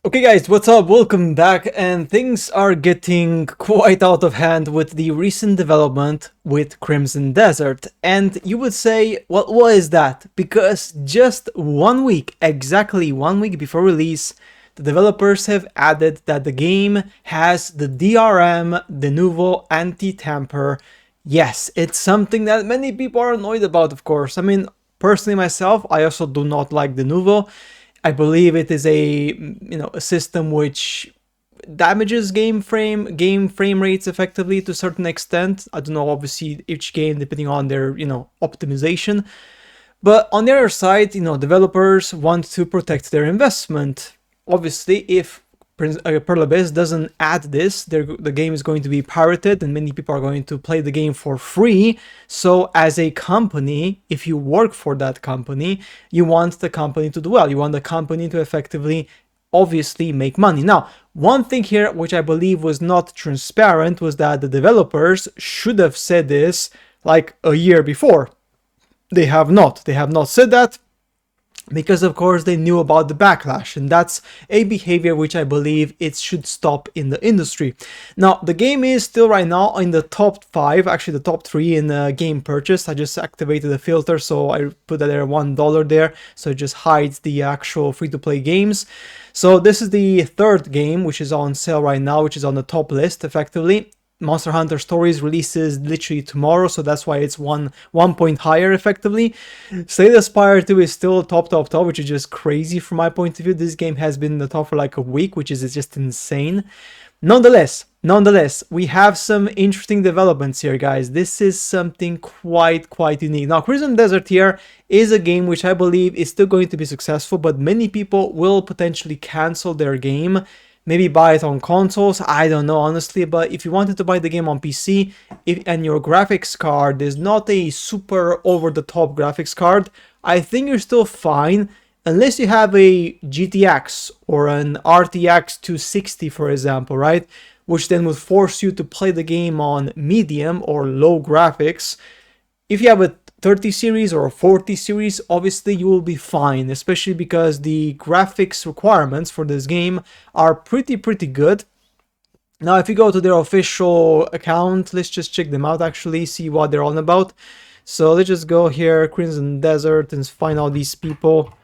Okay guys, what's up? Welcome back, and things are getting quite out of hand with the recent development with Crimson Desert. And you would say, well, what is that? Because just 1 week, exactly 1 week before release, the developers have added that the game has the DRM, DENUVO anti-tamper. Yes, it's something that many people are annoyed about, of course. I mean, personally myself, I also do not like DENUVO. I believe it is a system which damages game frame rates effectively to a certain extent. I don't know, obviously each game depending on their optimization. But on the other side, developers want to protect their investment. Obviously, if Pearl Abyss doesn't add this, the game is going to be pirated and many people are going to play the game for free. So as a company, if you work for that company, you want the company to do well. You want the company to effectively, obviously, make money. Now, one thing here which I believe was not transparent was that the developers should have said this like a year before. They have not. They have not said that, because of course they knew about the backlash, and that's a behavior which I believe it should stop in the industry. Now, the game is still right now in the top 5, actually the top 3 in game purchase. I just activated the filter, so I put that there $1 there, so it just hides the actual free-to-play games. So this is the third game which is on sale right now, which is on the top list effectively. Monster Hunter Stories releases literally tomorrow, so that's why it's one point higher effectively. Slay the Spire 2 is still top, which is just crazy from my point of view. This game has been in the top for like a week, which is just insane. Nonetheless, we have some interesting developments here, guys. This is something quite unique. Now, Crimson Desert here is a game which I believe is still going to be successful, but many people will potentially cancel their game. Maybe buy it on consoles, I don't know honestly, but if you wanted to buy the game on PC and your graphics card is not a super over-the-top graphics card, I think you're still fine, unless you have a GTX or an RTX 260, for example, right? Which then would force you to play the game on medium or low graphics. If you have a 30 series or a 40 series, obviously you will be fine, especially because the graphics requirements for this game are pretty good. Now, if you go to their official account, let's just check them out, actually, see what they're on about. So let's just go here, Crimson Desert, and find out these people.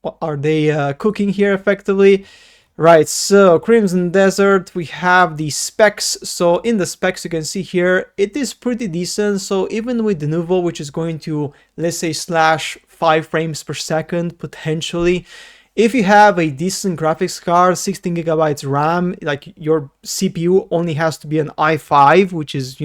What are they cooking here effectively? Right, so Crimson Desert, we have the specs. So in the specs, you can see here, it is pretty decent. So even with DENUVO, which is going to, let's say, slash 5 frames per second, potentially, if you have a decent graphics card, 16 gigabytes RAM, like your CPU only has to be an i5, which is,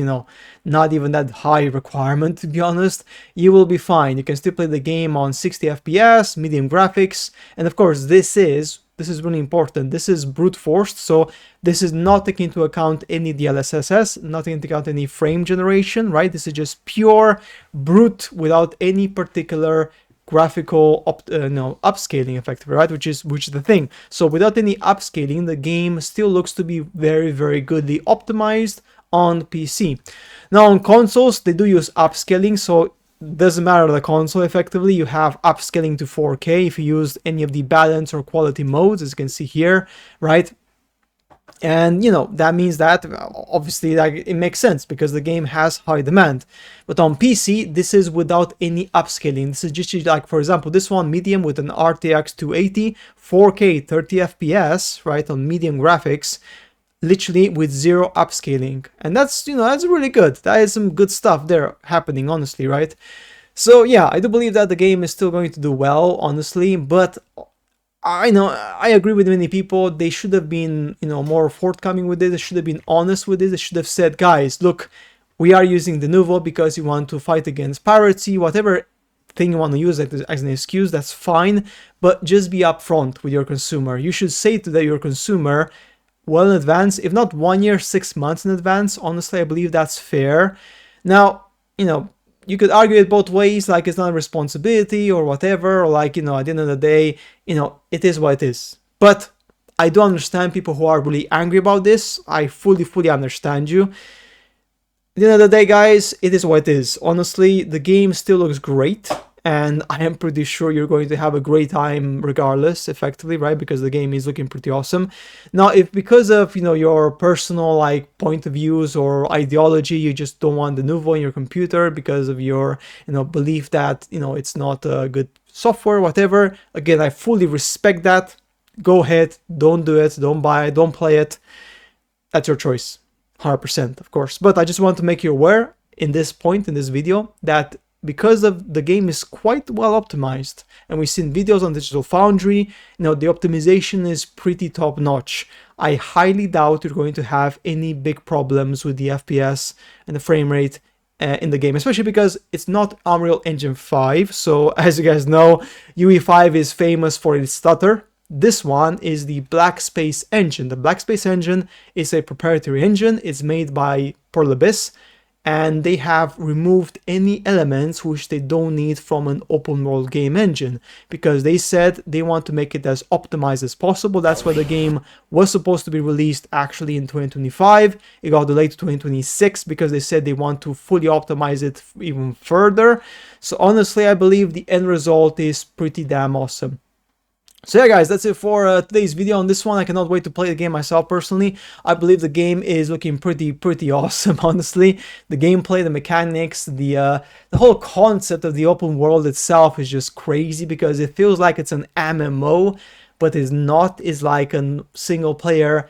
not even that high requirement, to be honest, you will be fine. You can still play the game on 60 FPS, medium graphics, and of course, this is really important. This is brute forced, so this is not taking into account any DLSS, not taking into account any frame generation, right? This is just pure brute without any particular graphical upscaling effectively, right? Which is the thing. So without any upscaling, the game still looks to be very goodly optimized on PC. Now on consoles, they do use upscaling, so doesn't matter the console effectively. You have upscaling to 4K if you use any of the balance or quality modes, as you can see here, right? And that means that obviously it makes sense because the game has high demand. But on PC, this is without any upscaling. This is just like, for example, this one medium with an RTX 280, 4K 30 FPS, right, on medium graphics, literally with zero upscaling. And that's really good. That is some good stuff there happening, honestly, right? So yeah, I do believe that the game is still going to do well, honestly, but I know, I agree with many people. They should have been, more forthcoming with this. They should have been honest with this. They should have said, guys, look, we are using DENUVO because you want to fight against piracy, whatever thing you want to use as an excuse, that's fine, but just be upfront with your consumer. You should say to your consumer well in advance, if not 1 year, 6 months in advance. Honestly, I believe that's fair. Now, you could argue it both ways, like it's not a responsibility or whatever, or like, at the end of the day, it is what it is. But I do understand people who are really angry about this. I fully understand you. At the end of the day, guys, it is what it is. Honestly, the game still looks great. and I am pretty sure you're going to have a great time regardless, effectively, right? Because the game is looking pretty awesome. Now, if because of, your personal like point of views or ideology, you just don't want DENUVO in your computer because of your, belief that, it's not a good software, whatever. Again, I fully respect that. Go ahead, don't do it, don't buy it, don't play it. That's your choice, 100%, of course. But I just want to make you aware in this point in this video that because of the game is quite well optimized, and we've seen videos on Digital Foundry, the optimization is pretty top notch. I highly doubt you're going to have any big problems with the FPS and the frame rate in the game, especially because it's not Unreal Engine 5. So as you guys know, UE5 is famous for its stutter. This one is the Black Space engine. The Black Space engine is a proprietary engine. It's made by Pearl Abyss, and they have removed any elements which they don't need from an open world game engine, because they said they want to make it as optimized as possible. That's why the game was supposed to be released actually in 2025. It got delayed to 2026 because they said they want to fully optimize it even further. So honestly, I believe the end result is pretty damn awesome. So yeah guys, that's it for today's video on this one. I cannot wait to play the game myself personally. I believe the game is looking pretty awesome, honestly. The gameplay, the mechanics, the whole concept of the open world itself is just crazy, because it feels like it's an MMO, but it's not. It's like a single player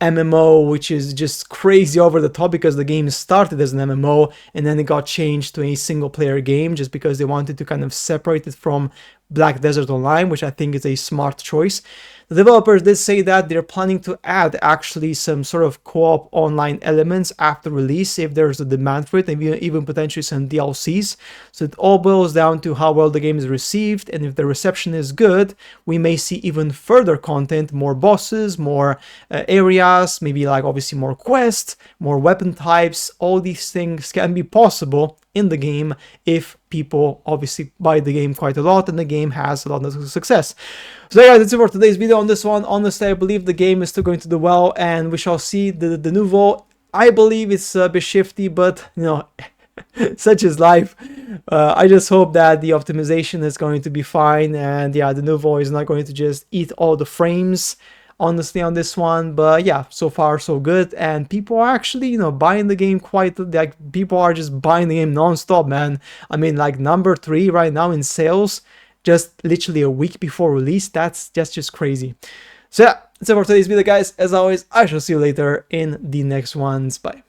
MMO, which is just crazy over the top, because the game started as an MMO and then it got changed to a single player game just because they wanted to kind of separate it from Black Desert Online, which I think is a smart choice. The developers did say that they're planning to add actually some sort of co-op online elements after release if there's a demand for it, and even potentially some DLCs. So it all boils down to how well the game is received, and if the reception is good, we may see even further content, more bosses, more areas, maybe like obviously more quests, more weapon types. All these things can be possible in the game if people obviously buy the game quite a lot and the game has a lot of success. So yeah guys, that's it for today's video on this one. Honestly, I believe the game is still going to do well, and we shall see. The DENUVO, I believe it's a bit shifty, but such is life. I just hope that the optimization is going to be fine, and yeah, DENUVO is not going to just eat all the frames, honestly, on this one. But yeah, so far so good, and people are actually buying the game quite, like, people are just buying the game non-stop, man. I mean, like, number 3 right now in sales, just literally a week before release. That's just crazy. So yeah, that's it for today's video guys. As always, I shall see you later in the next ones. Bye.